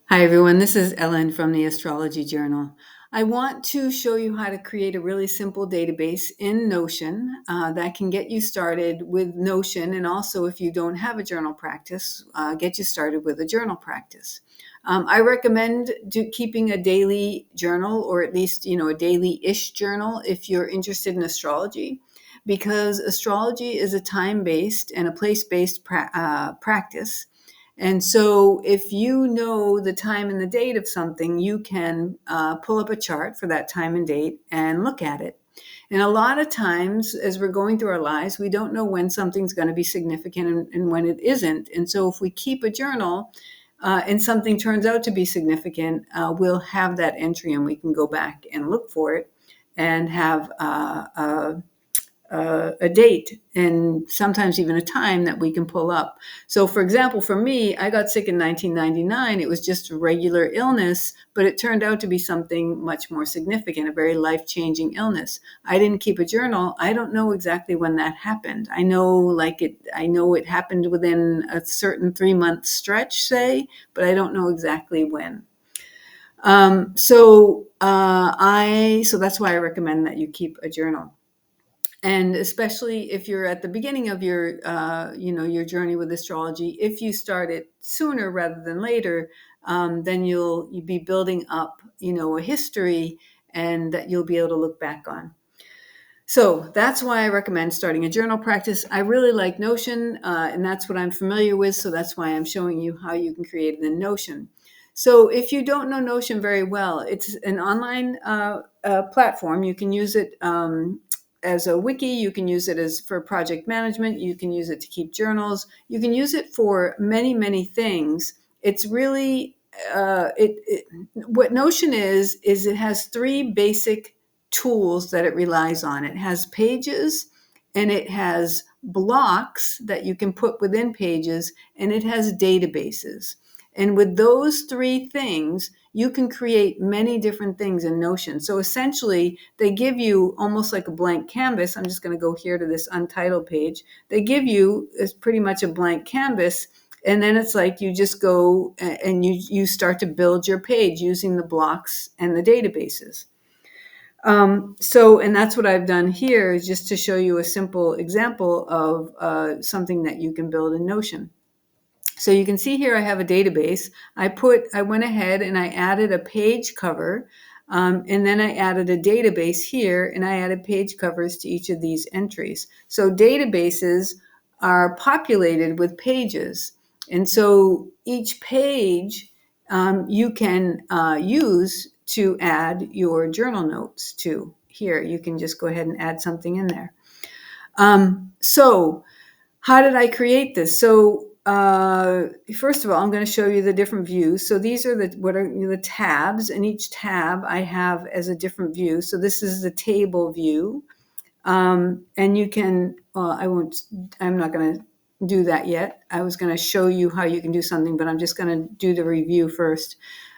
Hi, everyone. This is Ellen from the Astrology Journal. I want to show you how to create a really simple database in Notion that can get you started with Notion. And also, if you don't have a journal practice, get you started with a journal practice. I recommend keeping a daily journal, or at least, a daily-ish journal if you're interested in astrology, because astrology is a time-based and a place-based practice. And so if you know the time and the date of something, you can pull up a chart for that time and date and look at it. And a lot of times, as we're going through our lives, we don't know when something's going to be significant and when it isn't. And so if we keep a journal and something turns out to be significant, we'll have that entry and we can go back and look for it and have a date and sometimes even a time that we can pull up. So, for example, for me, I got sick in 1999. It was just a regular illness, but it turned out to be something much more significant, a very life-changing illness. I didn't keep a journal. I don't know exactly when that happened. I know it happened within a certain 3-month stretch, say, but I don't know exactly when. So that's why I recommend that you keep a journal. And especially if you're at the beginning of your journey with astrology, if you start it sooner rather than later, then you'll be building up, a history and that you'll be able to look back on. So that's why I recommend starting a journal practice. I really like Notion, and that's what I'm familiar with. So that's why I'm showing you how you can create it in Notion. So if you don't know Notion very well, it's an online platform. You can use it as a wiki. You can use it for project management. You can use it to keep journals. You can use it for many, many things. It's really what Notion is it has 3 basic tools that it relies on. It has pages, and it has blocks that you can put within pages, and it has databases. And with those 3 things, you can create many different things in Notion. So essentially, they give you almost like a blank canvas. I'm just going to go here to this untitled page. They give you is pretty much a blank canvas. And then it's like you just go and you start to build your page using the blocks and the databases. And that's what I've done here, is just to show you a simple example of something that you can build in Notion. So you can see here I have a database. I went ahead and I added a page cover, and then I added a database here, and I added page covers to each of these entries. So databases are populated with pages, and so each page you can use to add your journal notes to. Here, you can just go ahead and add something in there. So how did I create this? So first of all, I'm going to show you the different views. So these are the tabs, and each tab I have as a different view. So this is the table view, and you can. I'm not going to do that yet. I was going to show you how you can do something, but I'm just going to do the review first.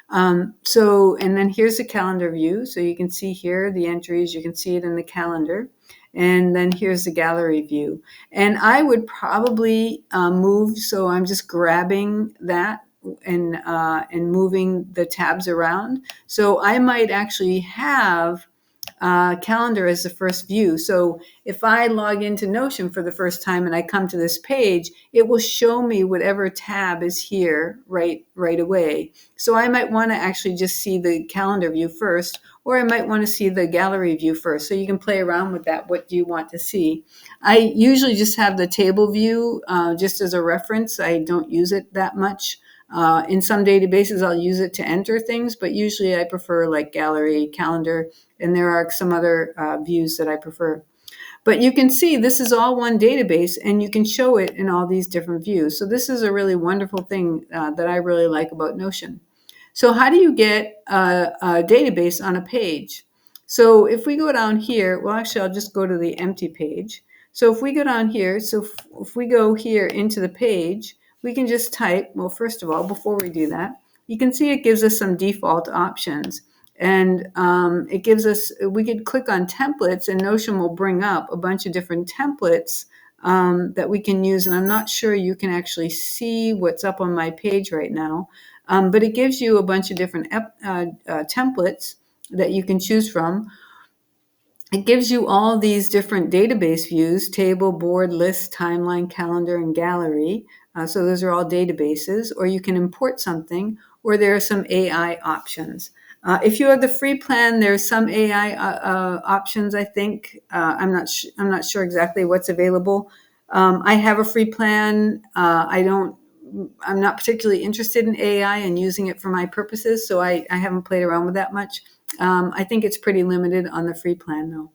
And then here's the calendar view. So you can see here the entries. You can see it in the calendar. And then here's the gallery view. And I would probably move. So I'm just grabbing that and moving the tabs around. So I might actually have calendar as the first view. So if I log into Notion for the first time and I come to this page, it will show me whatever tab is here right away. So I might want to actually just see the calendar view first, or I might want to see the gallery view first. So you can play around with that. What do you want to see? I usually just have the table view just as a reference. I don't use it that much. In some databases, I'll use it to enter things, but usually I prefer like gallery, calendar, and there are some other views that I prefer. But you can see this is all one database, and you can show it in all these different views. So this is a really wonderful thing that I really like about Notion. So how do you get a database on a page? So if we go down here, well, actually, I'll just go to the empty page. So if we go down here, if we go here into the page, we can just type, well, first of all, before we do that, you can see it gives us some default options. And we could click on templates, and Notion will bring up a bunch of different templates that we can use. And I'm not sure you can actually see what's up on my page right now, but it gives you a bunch of different templates that you can choose from. It gives you all these different database views: table, board, list, timeline, calendar, and gallery. So those are all databases. Or you can import something, or there are some AI options. If you have the free plan, there's some AI options, I think. I'm not sure exactly what's available. I have a free plan. I'm not particularly interested in AI and using it for my purposes, so I haven't played around with that much. I think it's pretty limited on the free plan, though.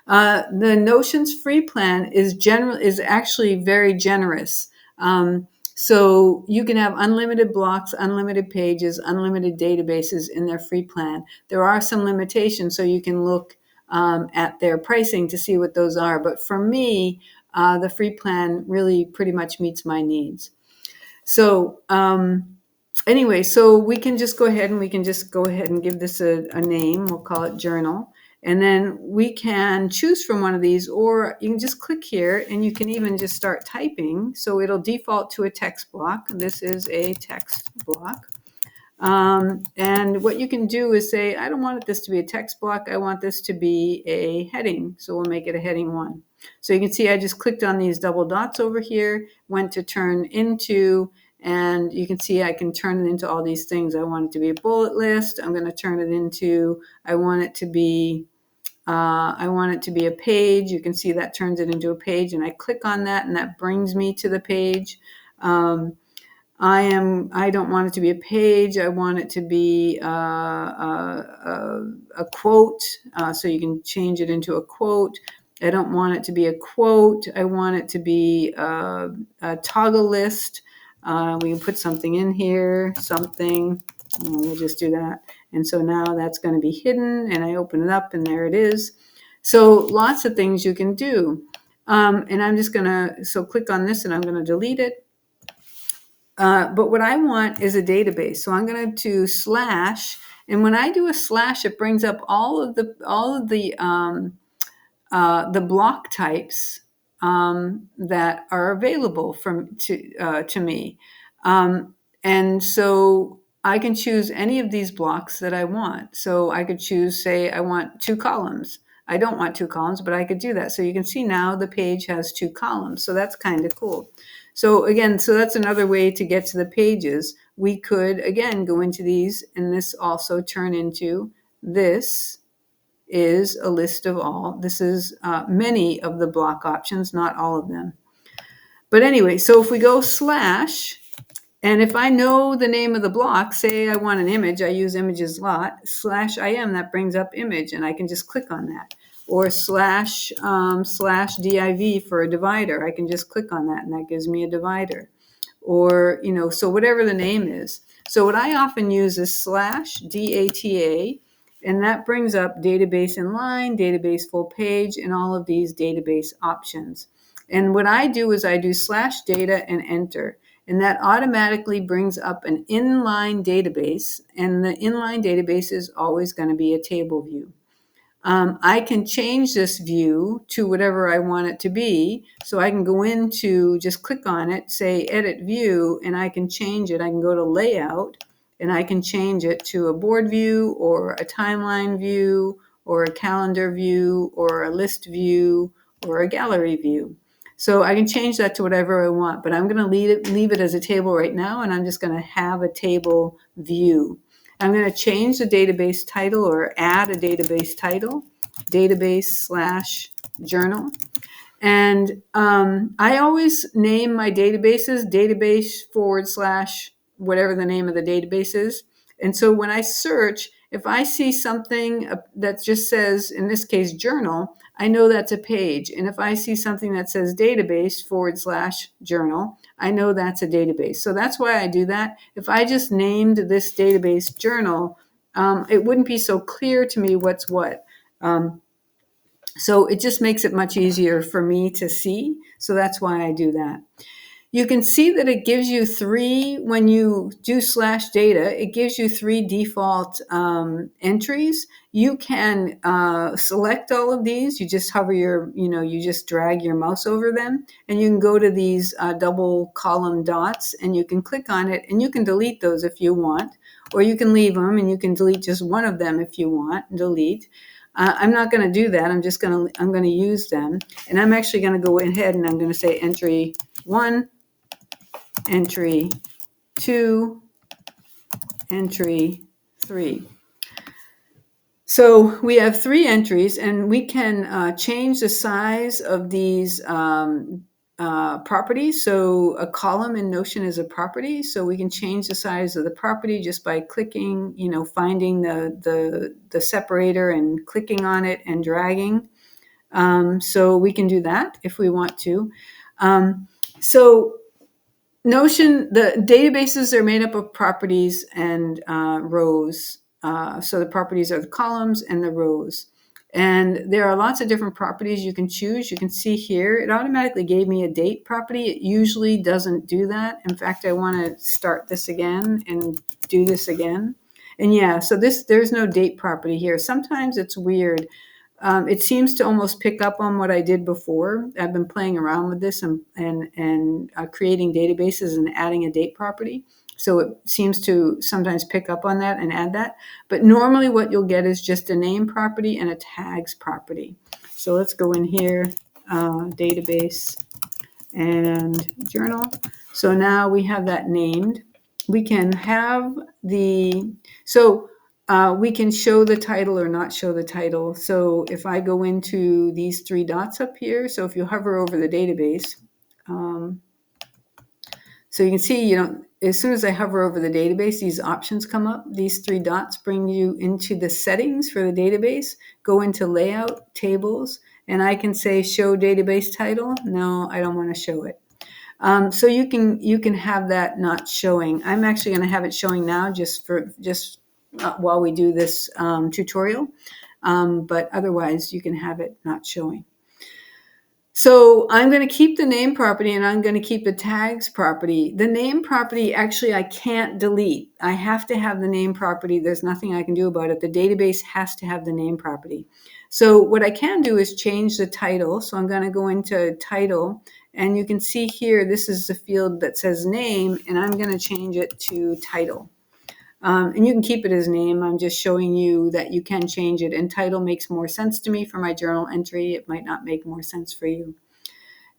The Notion's free plan is actually very generous. So you can have unlimited blocks, unlimited pages, unlimited databases in their free plan. There are some limitations, so you can look at their pricing to see what those are. But for me, the free plan really pretty much meets my needs. So anyway, so we can just go ahead and give this a name. We'll call it journal. And then we can choose from one of these, or you can just click here and you can even just start typing. So it'll default to a text block. This is a text block. And what you can do is say, I don't want this to be a text block. I want this to be a heading. So we'll make it a heading 1. So you can see I just clicked on these double dots over here, went to turn into, and you can see I can turn it into all these things. I want it to be a bullet list. I'm going to turn it into, I want it to be a page. You can see that turns it into a page, and I click on that, and that brings me to the page. I don't want it to be a page. I want it to be a quote. So you can change it into a quote. I don't want it to be a quote. I want it to be a toggle list. We can put something in here, something. We'll just do that. And so now that's going to be hidden, and I open it up, and there it is. So lots of things you can do. And I'm just going to, so click on this, and I'm going to delete it. But what I want is a database. So I'm going to slash, and when I do a slash, it brings up all of the block types that are available to me. And so I can choose any of these blocks that I want. So I could choose, say, I want 2 columns. I don't want 2 columns, but I could do that. So you can see now the page has 2 columns. So that's kind of cool. So again, so that's another way to get to the pages. We could, again, go into these, and this also turn into, this is a list of all. This is many of the block options, not all of them. But anyway, so if we go slash, and if I know the name of the block, say I want an image, I use images a lot, /im, that brings up image, and I can just click on that. Or slash div for a divider, I can just click on that, and that gives me a divider. Or, so whatever the name is. So what I often use is /data, and that brings up database inline, database full page, and all of these database options. And what I do is I do /data and enter. And that automatically brings up an inline database. And the inline database is always going to be a table view. I can change this view to whatever I want it to be. So I can go into, just click on it, say edit view, and I can change it. I can go to layout, and I can change it to a board view, or a timeline view, or a calendar view, or a list view, or a gallery view. So I can change that to whatever I want, but I'm going to leave it as a table right now, and I'm just going to have a table view. I'm going to change the database title, or add a database title, database/journal. And I always name my databases, database / whatever the name of the database is. And so when I search, if I see something that just says, in this case, journal, I know that's a page. And if I see something that says database / journal, I know that's a database. So that's why I do that. If I just named this database journal, it wouldn't be so clear to me what's what. So it just makes it much easier for me to see. So that's why I do that. you can see that it gives you three, when you do slash data, it gives you three default entries. You can select all of these. You just hover you just drag your mouse over them, and you can go to these double column dots, and you can click on it, and you can delete those if you want, or you can leave them, and you can delete just one of them if you want, delete. I'm not going to do that. I'm going to use them, and I'm actually going to go ahead and I'm going to say entry 1, entry 2, entry 3. So we have 3 entries, and we can change the size of these properties. So a column in Notion is a property, so we can change the size of the property just by clicking, finding the separator and clicking on it and dragging. So we can do that if we want to. So Notion, the databases are made up of properties and rows. So the properties are the columns and the rows. And there are lots of different properties you can choose. You can see here, it automatically gave me a date property. It usually doesn't do that. In fact, I want to start this again and do this again. And yeah, so there's no date property here. Sometimes it's weird. It seems to almost pick up on what I did before. I've been playing around with this and creating databases and adding a date property. So it seems to sometimes pick up on that and add that. But normally what you'll get is just a name property and a tags property. So let's go in here, database and journal. So now we have that named. We can have we can show the title or not show the title. So if I go into these 3 dots up here, so if you hover over the database, so you can see, as soon as I hover over the database, these options come up. These 3 dots bring you into the settings for the database, go into layout, tables, and I can say show database title. No, I don't want to show it. So you can have that not showing. I'm actually going to have it showing now just while we do this tutorial, but otherwise you can have it not showing. So I'm going to keep the name property and I'm going to keep the tags property. The name property, actually, I can't delete. I have to have the name property. There's nothing I can do about it. The database has to have the name property. So what I can do is change the title. So I'm going to go into title, and you can see here, this is the field that says name, and I'm going to change it to title. And you can keep it as name. I'm just showing you that you can change it, and title makes more sense to me for my journal entry. It might not make more sense for you.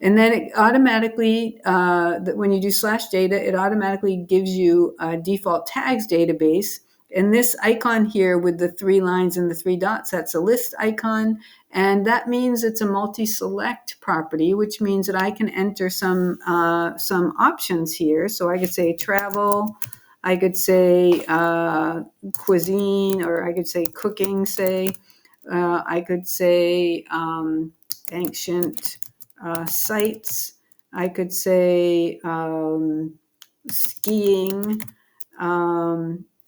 And then it automatically, when you do slash data, it automatically gives you a default tags database. And this icon here with the 3 lines and the 3 dots, that's a list icon. And that means it's a multi-select property, which means that I can enter some options here. So I could say travel, I could say cuisine, or I could say cooking, say. I could say ancient sites. I could say skiing,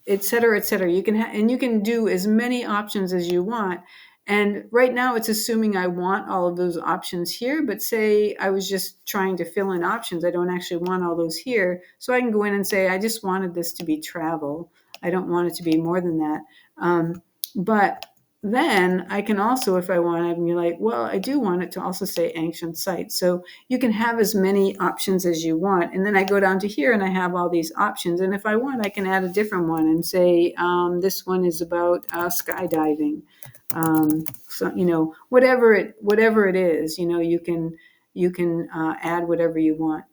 et cetera, et cetera. You can do as many options as you want. And right now it's assuming I want all of those options here, but say I was just trying to fill in options. I don't actually want all those here. So I can go in and say, I just wanted this to be travel. I don't want it to be more than that. But then I can also, if I want, I can be like, well, I do want it to also say ancient sites. So you can have as many options as you want. And then I go down to here and I have all these options. And if I want, I can add a different one and say, this one is about skydiving. So, whatever it is, you can add whatever you want.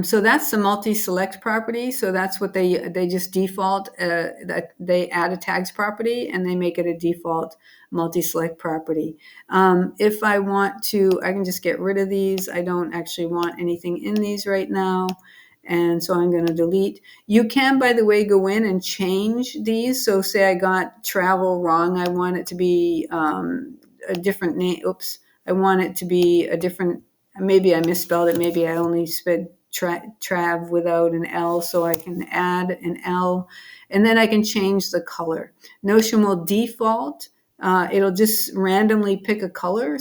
So that's the multi-select property. So that's what they just default, that they add a tags property and they make it a default multi-select property. If I want to, I can just get rid of these. I don't actually want anything in these right now. And so I'm going to delete. You can, by the way, go in and change these. So say I got travel wrong. I want it to be a different name. Oops. I want it to be a different, maybe I misspelled it. Maybe I only said trav without an L, so I can add an L, and then I can change the color. Notion will default It'll just randomly pick a color.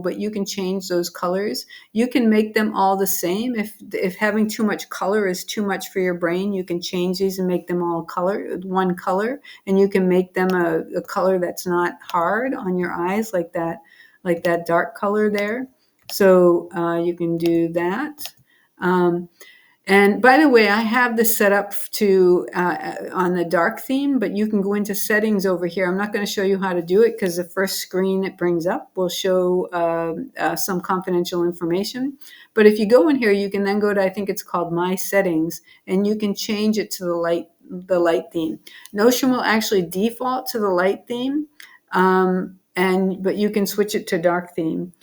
But you can change those colors. You can make them all the same. If having too much color is too much for your brain, you can change these and make them all one color, and you can make them a color that's not hard on your eyes, like that dark color there. So you can do that. And by the way, I have this set up to on the dark theme, but you can go into settings over here. I'm not going to show you how to do it because the first screen it brings up will show some confidential information. But if you go in here, you can then go to, I think it's called My Settings, and you can change it to the light theme. Notion will actually default to the light theme, but you can switch it to dark theme.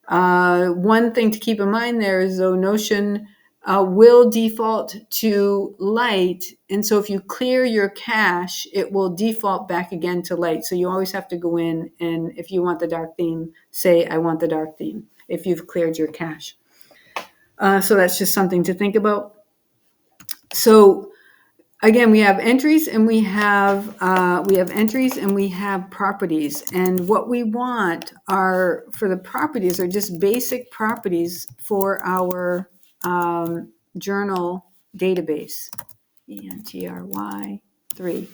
One thing to keep in mind there is, though, Notion will default to light. And so if you clear your cache, it will default back again to light. So you always have to go in, and if you want the dark theme, say, I want the dark theme, if you've cleared your cache. So that's just something to think about. So again, we have entries and we have properties. And what we want for the properties are just basic properties for our journal database, ENTRY 3.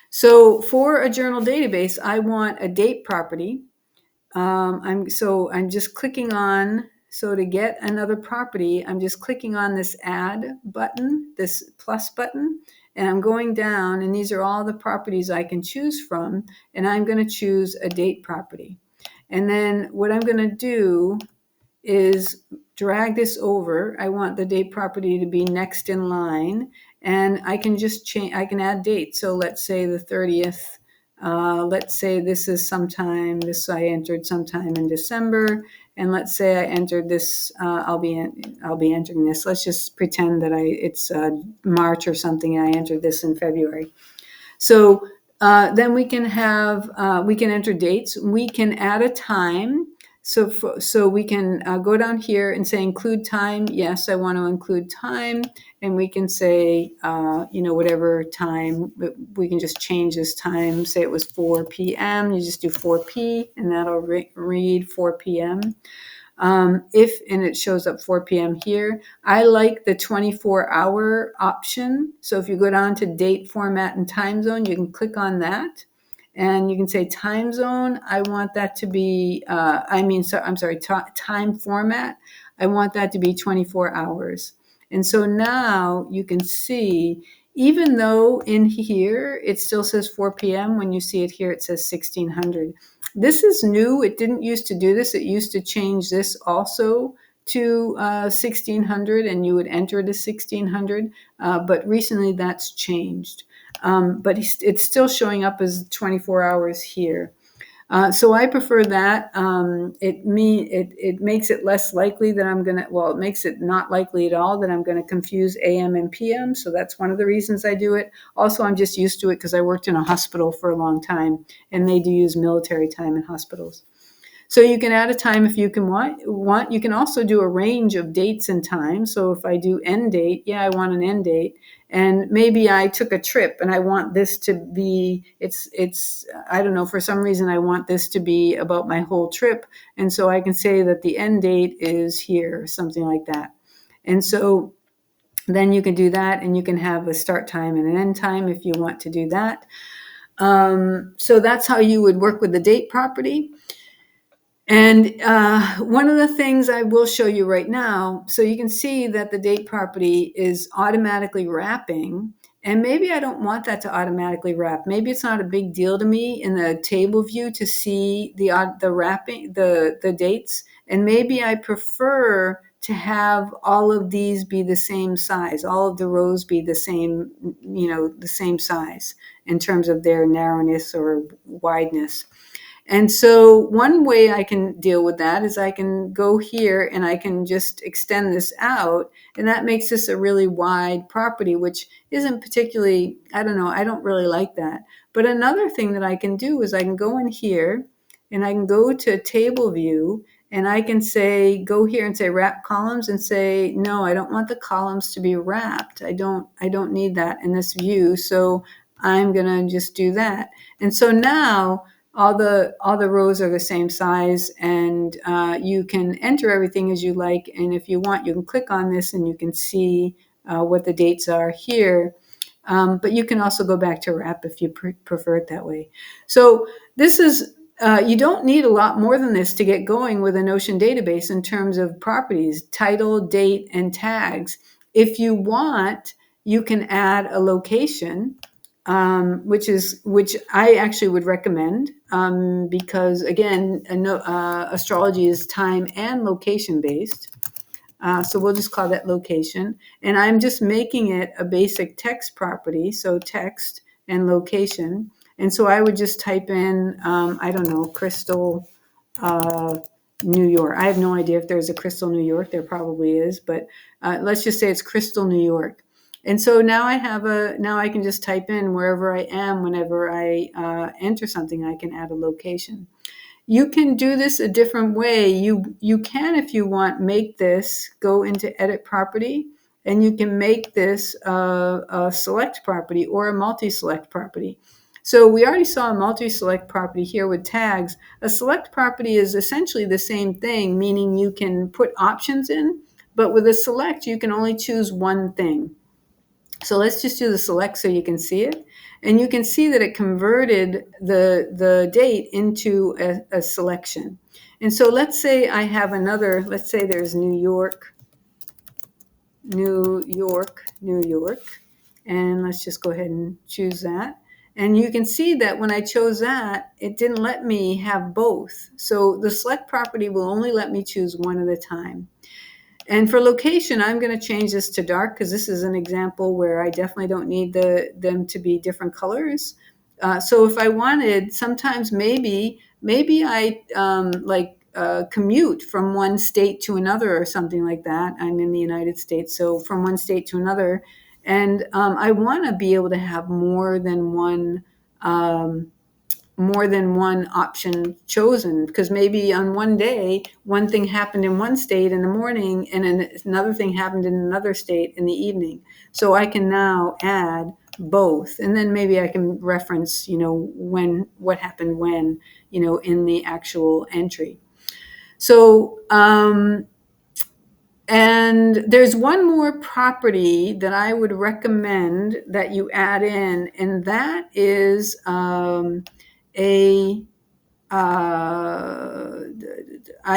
So for a journal database, I want a date property. I'm just clicking on, so to get another property, I'm just clicking on this add button, this plus button, and I'm going down, and these are all the properties I can choose from, and I'm going to choose a date property. And then what I'm going to do is drag this over. I want the date property to be next in line, and I can just change, I can add dates. So let's say the 30th. Let's say this is I entered sometime in December, and let's say I entered this, I'll be entering this. Let's just pretend that it's March or something, and I entered this in February. So then we can enter dates. We can add a time. So we can go down here and say include time. Yes, I want to include time. And we can say, whatever time. We can just change this time. Say it was 4 p.m. You just do 4 p. and that'll read 4 p.m. And it shows up 4 p.m. here. I like the 24-hour option. So if you go down to date, format, and time zone, you can click on that. And you can say time zone, I want that to be, time format, I want that to be 24 hours. And so now you can see, even though in here it still says 4 p.m., when you see it here, it says 1600. This is new. It didn't used to do this. It used to change this also to 1600, and you would enter it as 1600. But recently that's changed. But it's still showing up as 24 hours here. So I prefer that. It makes it less likely that it makes it not likely at all that I'm going to confuse AM and PM. So that's one of the reasons I do it. Also, I'm just used to it because I worked in a hospital for a long time, and they do use military time in hospitals. So you can add a time if you can want. You can also do a range of dates and times. So if I do end date, I want an end date. And maybe I took a trip and I want this to be, I don't know, for some reason I want this to be about my whole trip. And so I can say that the end date is here, something like that. And so then you can do that, and you can have a start time and an end time if you want to do that. So that's how you would work with the date property. And one of the things I will show you right now, so you can see that the date property is automatically wrapping, and maybe I don't want that to automatically wrap. Maybe it's not a big deal to me in the table view to see the wrapping, the dates, and maybe I prefer to have all of these be the same size, all of the rows be the same, the same size in terms of their narrowness or wideness. And so one way I can deal with that is I can go here and I can just extend this out, and that makes this a really wide property, which isn't particularly, I don't really like that. But another thing that I can do is I can go in here and I can go to table view, and I can go here and say wrap columns, and say, no, I don't want the columns to be wrapped. I don't need that in this view. So I'm going to just do that. And so now all the rows are the same size, and you can enter everything as you like. And if you want, you can click on this and you can see what the dates are here. But you can also go back to wrap if you prefer it that way. So this is, you don't need a lot more than this to get going with a Notion database in terms of properties, title, date, and tags. If you want, you can add a location, which I actually would recommend, because again, astrology is time and location based. So we'll just call that location. And I'm just making it a basic text property. So text and location. And so I would just type in, I don't know, Crystal, New York. I have no idea if there's a Crystal, New York. There probably is, but let's just say it's Crystal, New York. And so now now I can just type in wherever I am. Whenever I enter something, I can add a location. You can do this a different way. You can, if you want, make this, go into edit property, and you can make this a select property or a multi-select property. So we already saw a multi-select property here with tags. A select property is essentially the same thing, meaning you can put options in, but with a select, you can only choose one thing. So let's just do the select so you can see it. And you can see that it converted the date into a selection. And so let's say I have another, let's say there's New York, New York, New York. And let's just go ahead and choose that. And you can see that when I chose that, it didn't let me have both. So the select property will only let me choose one at a time. And for location, I'm going to change this to dark because this is an example where I definitely don't need them to be different colors. So if I wanted, sometimes maybe I commute from one state to another or something like that. I'm in the United States, so from one state to another. And I want to be able to have more than one option chosen, because maybe on one day one thing happened in one state in the morning and another thing happened in another state in the evening. So I can now add both, and then maybe I can reference what happened when in the actual entry. So and there's one more property that I would recommend that you add in, and that is I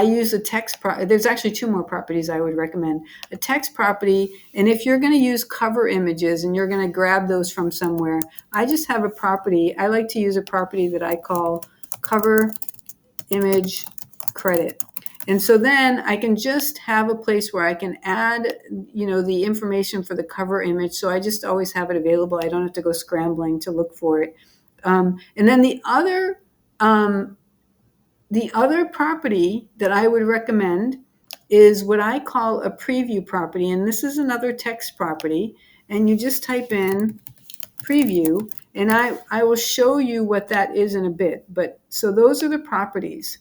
use a text. There's actually two more properties I would recommend. A text property, and if you're going to use cover images and you're going to grab those from somewhere, I just have a property. I like to use a property that I call cover image credit. And so then I can just have a place where I can add, the information for the cover image. So I just always have it available. I don't have to go scrambling to look for it. And then the other property that I would recommend is what I call a preview property. And this is another text property. And you just type in preview, and I will show you what that is in a bit. But so those are the properties.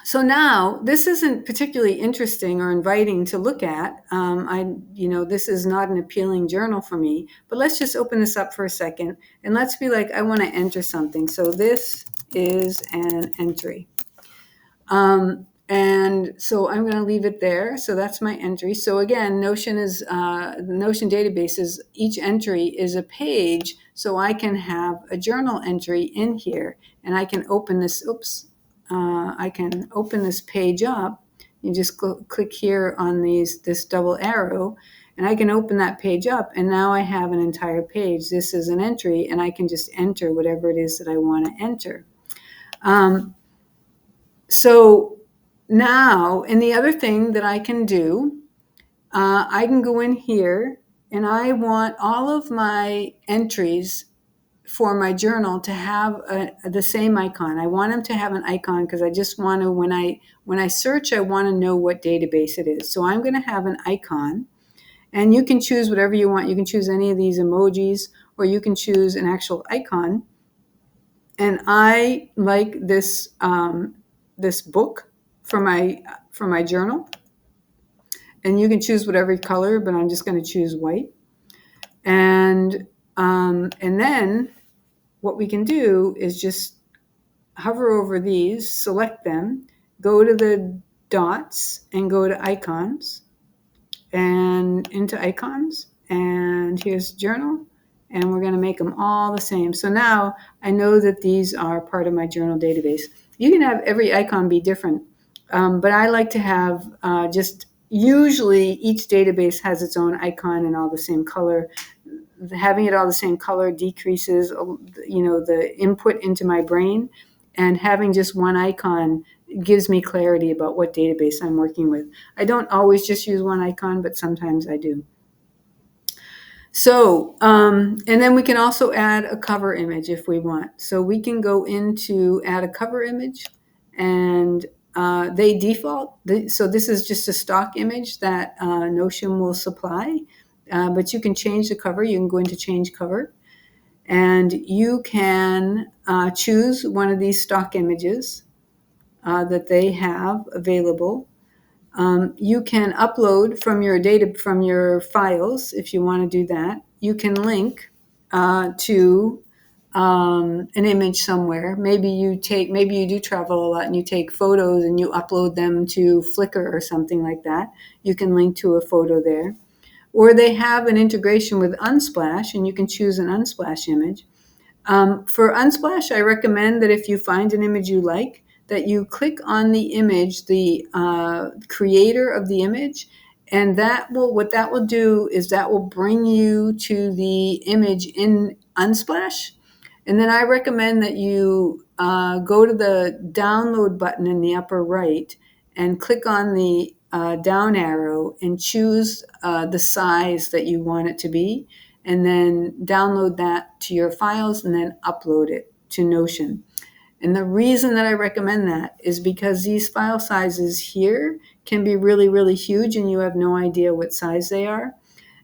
So now this isn't particularly interesting or inviting to look at. This is not an appealing journal for me, but let's just open this up for a second and let's be like, I want to enter something. So this is an entry. And so I'm going to leave it there. So that's my entry. So again, Notion databases, each entry is a page. So I can have a journal entry in here, and I can open this. I can open this page up. You just click here on this double arrow, and I can open that page up, and now I have an entire page. This is an entry, and I can just enter whatever it is that I want to enter. So now, and the other thing that I can do, I can go in here, and I want all of my entries for my journal to have the same icon. I want them to have an icon because I just want to, when I search, I want to know what database it is. So I'm going to have an icon, and you can choose whatever you want. You can choose any of these emojis, or you can choose an actual icon. And I like this this book for my journal. And you can choose whatever color, but I'm just going to choose white. And then what we can do is just hover over these, select them, go to the dots and go to icons and into icons. And here's journal. And we're going to make them all the same. So now I know that these are part of my journal database. You can have every icon be different. But I like to have just usually each database has its own icon and all the same color. Having it all the same color decreases, the input into my brain, and having just one icon gives me clarity about what database I'm working with. I don't always just use one icon, but sometimes I do. So, and then we can also add a cover image if we want. So we can go into add a cover image, and they default. So this is just a stock image that Notion will supply, but you can change the cover. You can go into change cover, and you can choose one of these stock images that they have available. You can upload from your files if you want to do that. You can link to an image somewhere. Maybe you do travel a lot and you take photos and you upload them to Flickr or something like that. You can link to a photo there. Or they have an integration with Unsplash, and you can choose an Unsplash image. For Unsplash, I recommend that if you find an image you like, that you click on the image, the creator of the image, and what that will do is that will bring you to the image in Unsplash. And then I recommend that you go to the download button in the upper right and click on the down arrow and choose the size that you want it to be, and then download that to your files and then upload it to Notion. And the reason that I recommend that is because these file sizes here can be really, really huge and you have no idea what size they are.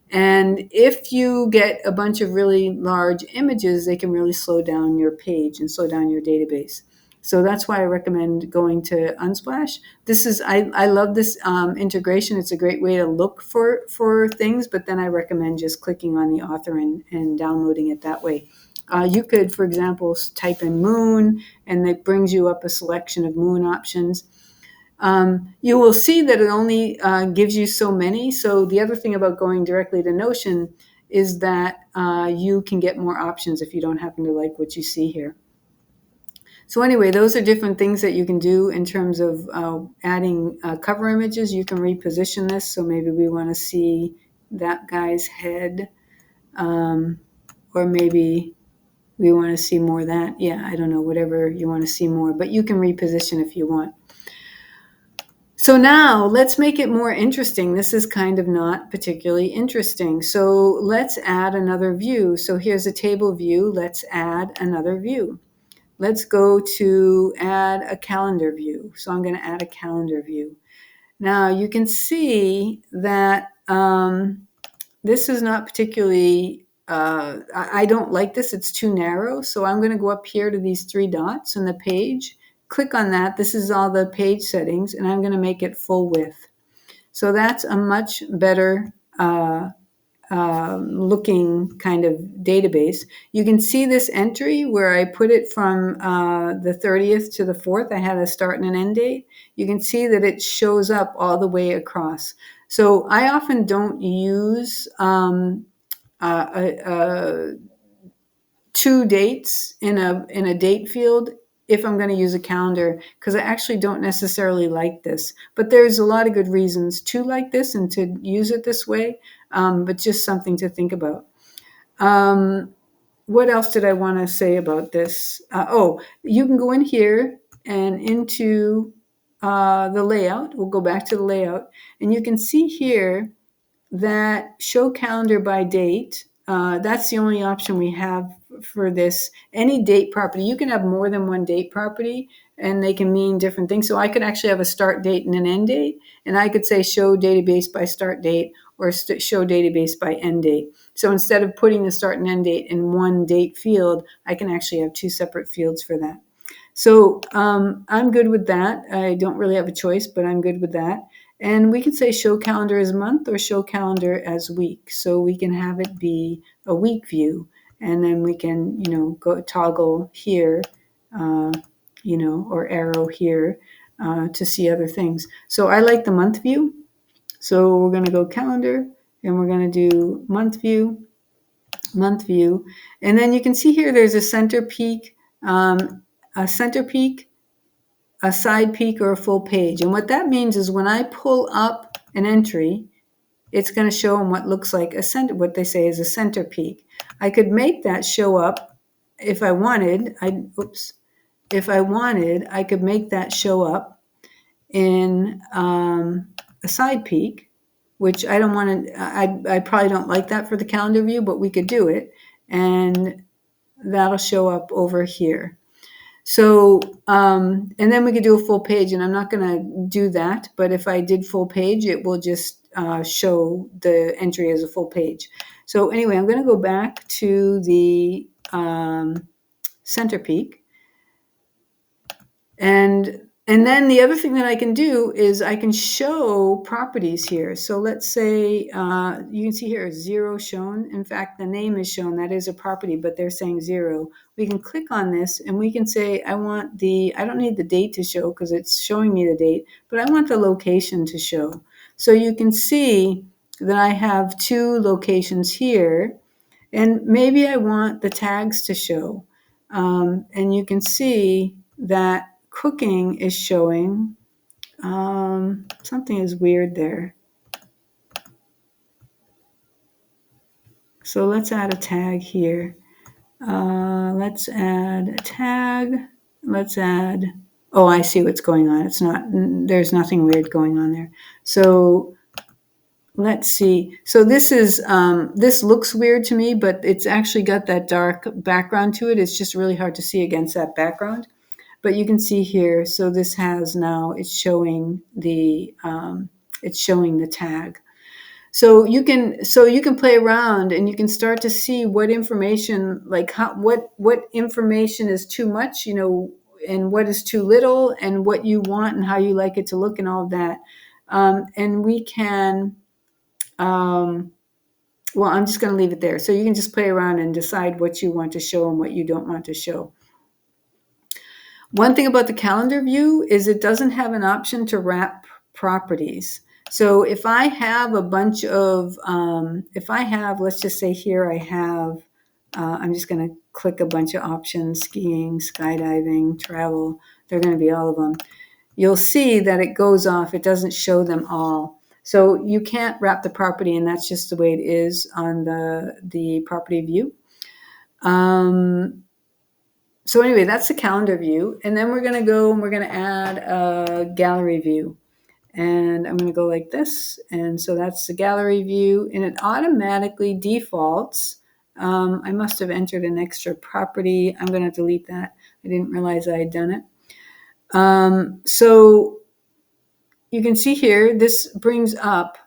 And if you get a bunch of really large images, they can really slow down your page and slow down your database. So that's why I recommend going to Unsplash. I love this integration. It's a great way to look for things, but then I recommend just clicking on the author and downloading it that way. You could, for example, type in moon, and it brings you up a selection of moon options. You will see that it only gives you so many. So the other thing about going directly to Notion is that you can get more options if you don't happen to like what you see here. So anyway, those are different things that you can do in terms of adding cover images. You can reposition this. So maybe we want to see that guy's head, or maybe we want to see more of that. Yeah, I don't know, whatever you want to see more, but you can reposition if you want. So now let's make it more interesting. This is kind of not particularly interesting. So let's add another view. So here's a table view. Let's add another view. Let's go to add a calendar view. So I'm going to add a calendar view. Now you can see that this is not particularly, I don't like this. It's too narrow. So I'm going to go up here to these three dots on the page. Click on that. This is all the page settings, and I'm going to make it full width. So that's a much better looking kind of database. You can see this entry where I put it from the 30th to the 4th. I had a start and an end date. You can see that it shows up all the way across. So I often don't use two dates in a date field if I'm going to use a calendar, because I actually don't necessarily like this. But there's a lot of good reasons to like this and to use it this way, but just something to think about. What else did I want to say about this? You can go in here and into the layout. We'll go back to the layout, and you can see here that show calendar by date. That's the only option we have for this. Any date property, you can have more than one date property, and they can mean different things. So I could actually have a start date and an end date, and I could say show database by start date or show database by end date. So instead of putting the start and end date in one date field, I can actually have two separate fields for that. So I'm good with that. I don't really have a choice, but I'm good with that. And we can say show calendar as month or show calendar as week. So we can have it be a week view. And then we can, go toggle here, or arrow here to see other things. So I like the month view. So we're going to go calendar, and we're going to do month view. And then you can see here there's a center peak, a side peak, or a full page. And what that means is when I pull up an entry, it's going to show them what looks like what they say is a center peak. I could make that show up if I wanted. If I wanted, I could make that show up in a side peak, which I don't want to. I probably don't like that for the calendar view, but we could do it, and that'll show up over here. So, and then we could do a full page, and I'm not going to do that, but if I did full page, it will just show the entry as a full page. So anyway, I'm going to go back to the center peak. And then the other thing that I can do is I can show properties here. So let's say you can see here 0 shown. In fact, the name is shown. That is a property, but they're saying 0. We can click on this and we can say, I don't need the date to show because it's showing me the date, but I want the location to show. So you can see that I have 2 locations here, and maybe I want the tags to show. And you can see that cooking is showing. Something is weird there. So let's add a tag here. Let's add a tag. Oh, I see what's going on. There's nothing weird going on there. So let's see. So this looks weird to me, but it's actually got that dark background to it. It's just really hard to see against that background. But you can see here, so this has now, it's showing the tag. So you can play around and you can start to see what information, like what information is too much, and what is too little, and what you want and how you like it to look, and all of that. And we can, well, I'm just going to leave it there. So you can just play around and decide what you want to show and what you don't want to show. One thing about the calendar view is it doesn't have an option to wrap properties. So if I have a bunch of, let's just say here I have, I'm just going to click a bunch of options: skiing, skydiving, travel. They're going to be all of them. You'll see that it goes off. It doesn't show them all. So you can't wrap the property, and that's just the way it is on the property view. So anyway, that's the calendar view. And then we're going to go and we're going to add a gallery view. And I'm going to go like this. And so that's the gallery view. And it automatically defaults. I must have entered an extra property. I'm going to delete that. I didn't realize I had done it. So you can see here, this brings up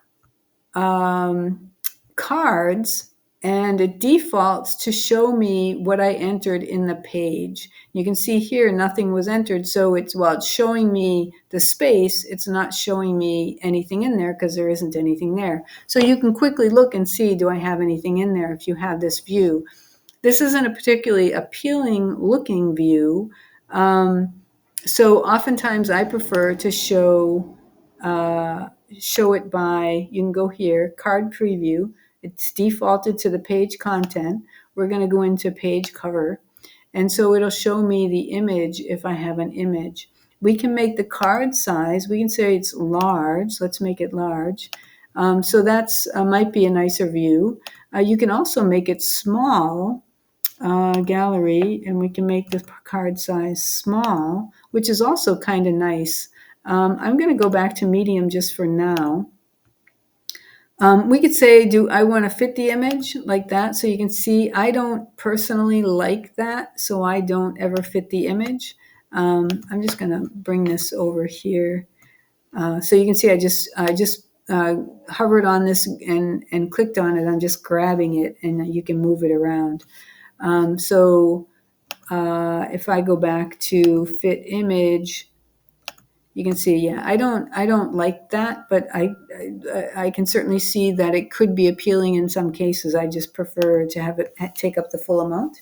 cards, and it defaults to show me what I entered in the page. You can see here nothing was entered, so it's showing me the space. It's not showing me anything in there because there isn't anything there. So you can quickly look and see, do I have anything in there if you have this view. This isn't a particularly appealing looking view. So oftentimes I prefer to show it by, you can go here, card preview. It's defaulted to the page content. We're going to go into page cover. And so it'll show me the image if I have an image. We can make the card size, we can say it's large. Let's make it large. So that's might be a nicer view. You can also make it small, gallery, and we can make the card size small, which is also kind of nice. I'm going to go back to medium just for now. We could say, do I want to fit the image like that? So you can see I don't personally like that, so I don't ever fit the image. I'm just going to bring this over here. So you can see I just hovered on this and clicked on it. I'm just grabbing it, and you can move it around. So if I go back to fit image, you can see, yeah, I don't like that, but I can certainly see that it could be appealing in some cases. I just prefer to have it take up the full amount.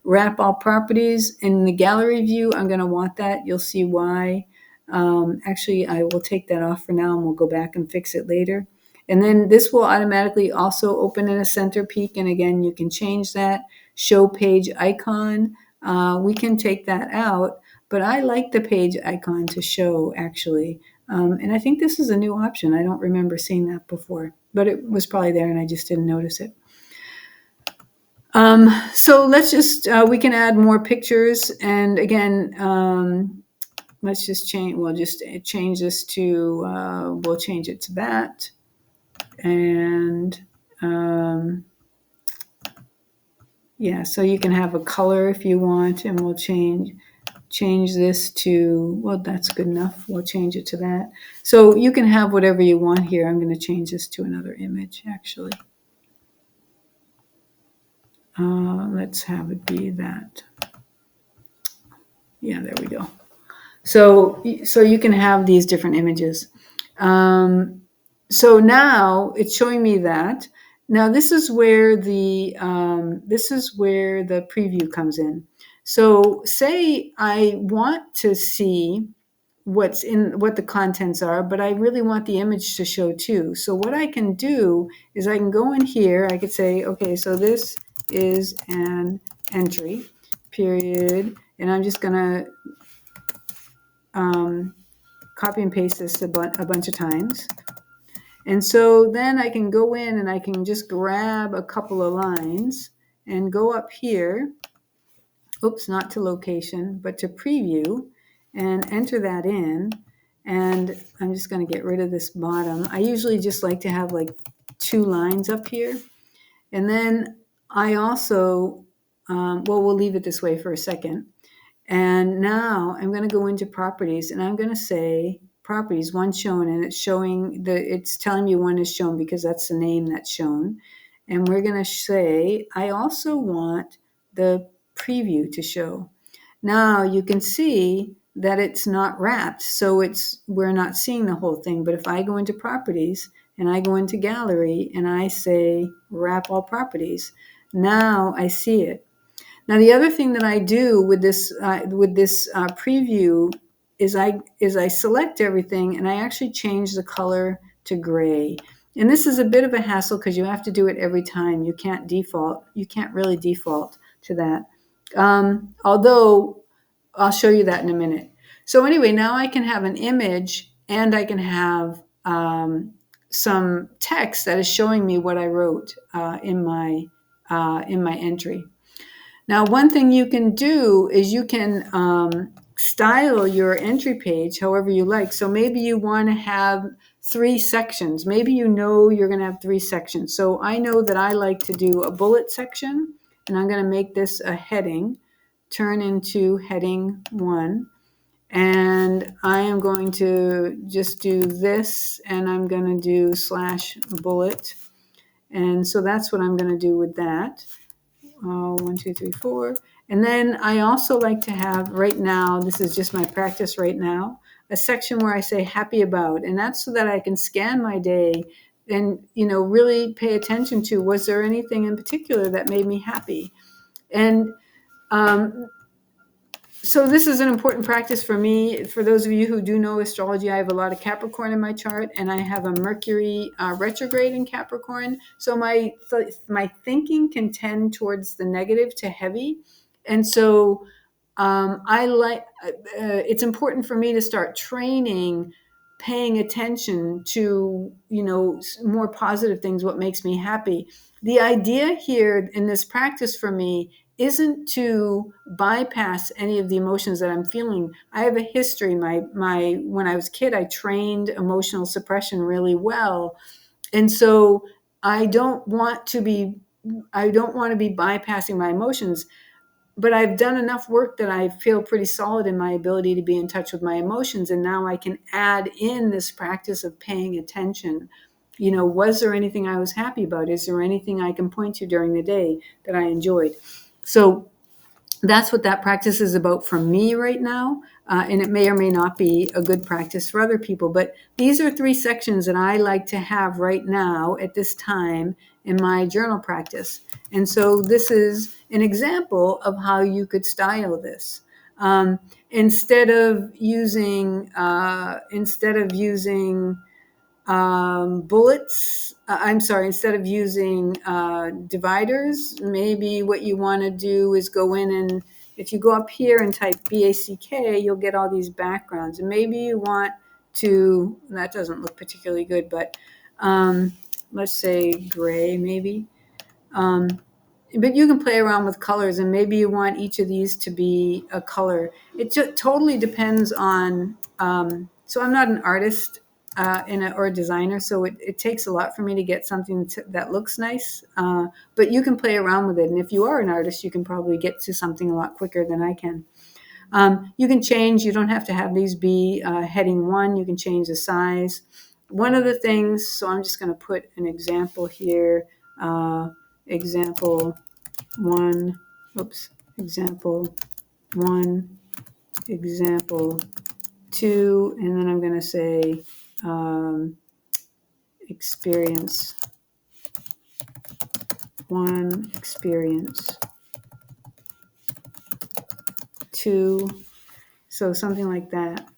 Wrap all properties in the gallery view. I'm going to want that. You'll see why. Actually, I will take that off for now and we'll go back and fix it later. And then this will automatically also open in a center peak. And again, you can change that. Show page icon. We can take that out, but I like the page icon to show actually. And I think this is a new option. I don't remember seeing that before, but it was probably there and I just didn't notice it. So let's just, we can add more pictures. And again, let's just change, we'll just change this to, we'll change it to that. And yeah, so you can have a color if you want, and we'll change this to, well, that's good enough. We'll change it to that. So you can have whatever you want here. I'm going to change this to another image actually. Let's have it be that. Yeah, there we go. So you can have these different images. So now it's showing me that. Now this is where the preview comes in. So say I want to see what the contents are, but I really want the image to show too. So what I can do is I can go in here. I could say, okay, so this is an entry, period, and I'm just gonna copy and paste this a bunch of times. And so then I can go in and I can just grab a couple of lines and go up here, oops, not to location, but to preview, and enter that in. And I'm just going to get rid of this bottom. I usually just like to have like 2 lines up here. And then I also, well, we'll leave it this way for a second. And now I'm going to go into properties and I'm going to say properties, one shown, and it's showing it's telling me one is shown because that's the name that's shown. And we're going to say, I also want the preview to show. Now you can see that it's not wrapped. So we're not seeing the whole thing. But if I go into properties and I go into gallery and I say wrap all properties, now I see it. Now, the other thing that I do with this preview is I select everything and I actually change the color to gray. And this is a bit of a hassle because you have to do it every time. You can't really default to that. Although I'll show you that in a minute. So anyway, now I can have an image and I can have some text that is showing me what I wrote in my entry. Now, one thing you can do is you can style your entry page however you like. So maybe you want to have 3 sections. Maybe you know you're going to have 3 sections. So I know that I like to do a bullet section, and I'm going to make this a heading, turn into heading 1. And I am going to just do this, and I'm going to do /bullet. And so that's what I'm going to do with that. 1, 2, 3, 4. And then I also like to have right now, this is just my practice right now, a section where I say happy about. And that's so that I can scan my day and, really pay attention to, was there anything in particular that made me happy? And so this is an important practice for me. For those of you who do know astrology, I have a lot of Capricorn in my chart, and I have a Mercury retrograde in Capricorn. So my thinking can tend towards the negative to heavy. And so it's important for me to start training, paying attention to, more positive things, what makes me happy. The idea here in this practice for me isn't to bypass any of the emotions that I'm feeling. I have a history. When I was a kid, I trained emotional suppression really well. And so I don't want to be bypassing my emotions, but I've done enough work that I feel pretty solid in my ability to be in touch with my emotions. And now I can add in this practice of paying attention. Was there anything I was happy about? Is there anything I can point to during the day that I enjoyed? So that's what that practice is about for me right now. And it may or may not be a good practice for other people. But these are 3 sections that I like to have right now at this time in my journal practice. And so this is an example of how you could style this. Instead of using bullets, instead of using dividers, maybe what you want to do is go in, and if you go up here and type BACK, you'll get all these backgrounds. And maybe you want to, that doesn't look particularly good, but let's say gray maybe. But you can play around with colors, and maybe you want each of these to be a color. It just totally depends on, so I'm not an artist or a designer, so it takes a lot for me to get something that looks nice. But you can play around with it, and if you are an artist, you can probably get to something a lot quicker than I can. You can change, you don't have to have these be heading 1, you can change the size. One of the things, so I'm just going to put an example here, example 1, example 1, example 2, and then I'm going to say experience 1, experience 2, so something like that.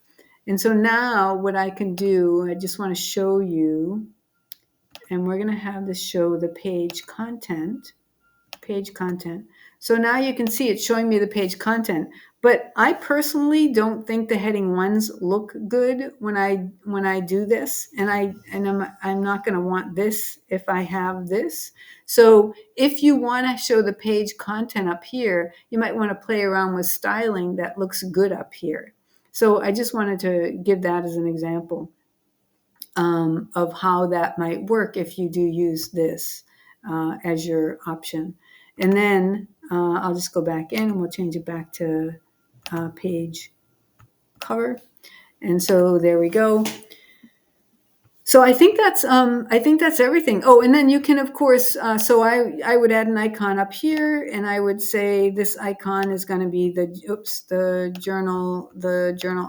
And so now what I can do, I just want to show you, and we're going to have this show the page content. So now you can see it's showing me the page content, but I personally don't think the heading 1s look good when I do this, and I'm not going to want this if I have this. So if you want to show the page content up here, you might want to play around with styling that looks good up here. So I just wanted to give that as an example of how that might work if you do use this as your option. And then I'll just go back in and we'll change it back to page cover. And so there we go. So I think that's everything. Oh, and then you can, of course, so I would add an icon up here, and I would say this icon is going to be the journal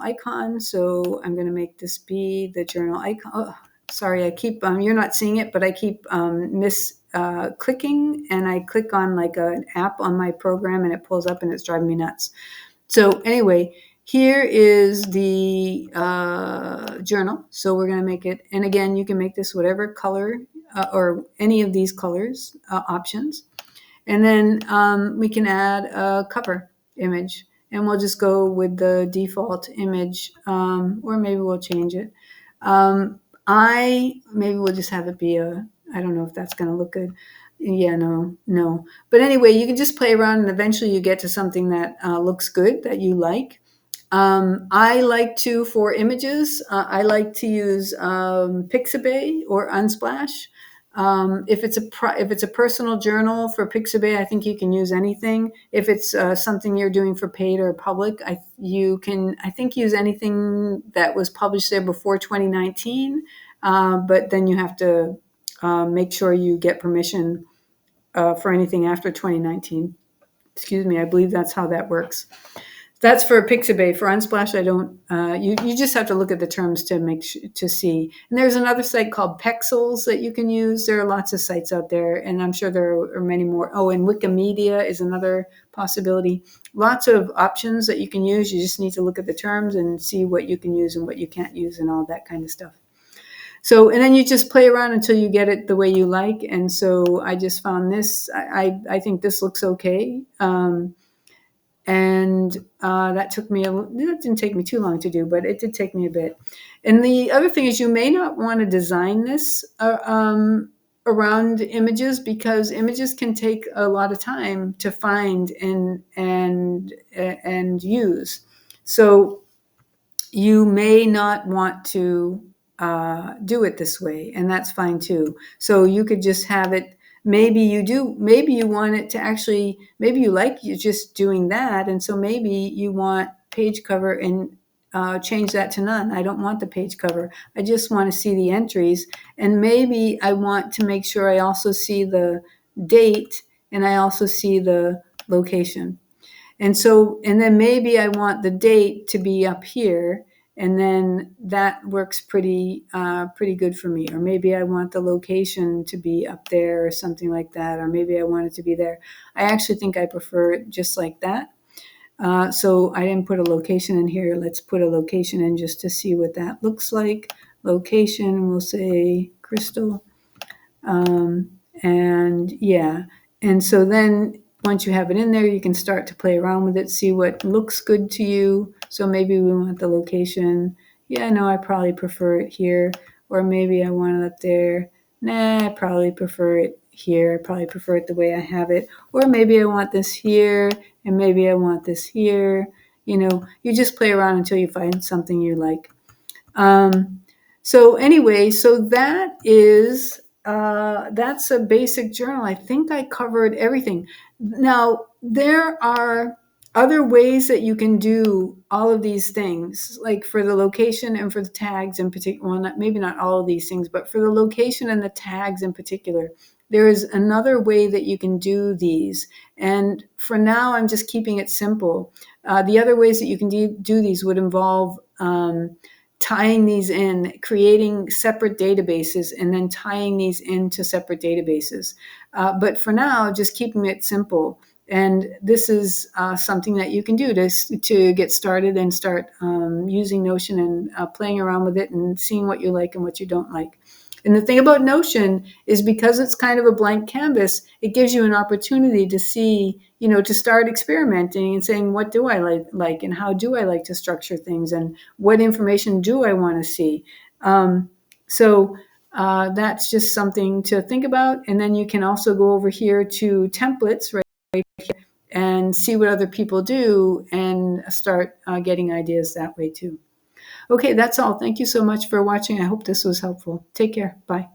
icon. So I'm going to make this be the journal icon. Oh, sorry, I keep you're not seeing it, but I keep clicking, and I click on like an app on my program, and it pulls up, and it's driving me nuts. So anyway, here is the journal. So we're going to make it, and again, you can make this whatever color or any of these colors options. And then we can add a cover image, and we'll just go with the default image, or maybe we'll change it. Maybe we'll just have it be I don't know if that's going to look good. Yeah, no. But anyway, you can just play around, and eventually you get to something that looks good, that you like. I like to, for images, I like to use Pixabay or Unsplash. If it's a personal journal for Pixabay, I think you can use anything. If it's something you're doing for paid or public, you can use anything that was published there before 2019. But then you have to make sure you get permission for anything after 2019. Excuse me, I believe that's how that works. That's for Pixabay. For Unsplash, I don't. You just have to look at the terms to see. And there's another site called Pexels that you can use. There are lots of sites out there, and I'm sure there are many more. Oh, and Wikimedia is another possibility. Lots of options that you can use. You just need to look at the terms and see what you can use and what you can't use and all that kind of stuff. So, and then you just play around until you get it the way you like. And so I just found this. I think this looks okay. And that didn't take me too long to do, but it did take me a bit. And the other thing is, you may not want to design this around images, because images can take a lot of time to find and use. So you may not want to do it this way, and that's fine too. So you could just have it. Maybe you want it to actually, maybe you like you just doing that. And so maybe you want page cover and change that to none. I don't want the page cover. I just want to see the entries. And maybe I want to make sure I also see the date, and I also see the location. And then maybe I want the date to be up here, and then that works pretty good for me. Or maybe I want the location to be up there or something like that. Or maybe I want it to be there. I actually think I prefer it just like that. So I didn't put a location in here. Let's put a location in just to see what that looks like. Location, we'll say Crystal. And yeah, and so then once you have it in there, you can start to play around with it, see what looks good to you. So maybe we want the location. Yeah, no, I probably prefer it here. Or maybe I want it up there. Nah, I probably prefer it here. I probably prefer it the way I have it. Or maybe I want this here, and maybe I want this here. You just play around until you find something you like. So anyway, so that's a basic journal. I think I covered everything. Now, there are other ways that you can do all of these things, like for the location and for the tags in particular. Well, maybe not all of these things, but for the location and the tags in particular, there is another way that you can do these. And for now, I'm just keeping it simple. The other ways that you can do these would involve tying these in, creating separate databases, and then tying these into separate databases. But for now, just keeping it simple. And this is something that you can do to get started and start using Notion and playing around with it and seeing what you like and what you don't like. And the thing about Notion is because it's kind of a blank canvas, it gives you an opportunity to see, to start experimenting and saying, what do I like and how do I like to structure things and what information do I want to see? So that's just something to think about. And then you can also go over here to templates, right here, and see what other people do and start getting ideas that way too. Okay, that's all. Thank you so much for watching. I hope this was helpful. Take care. Bye.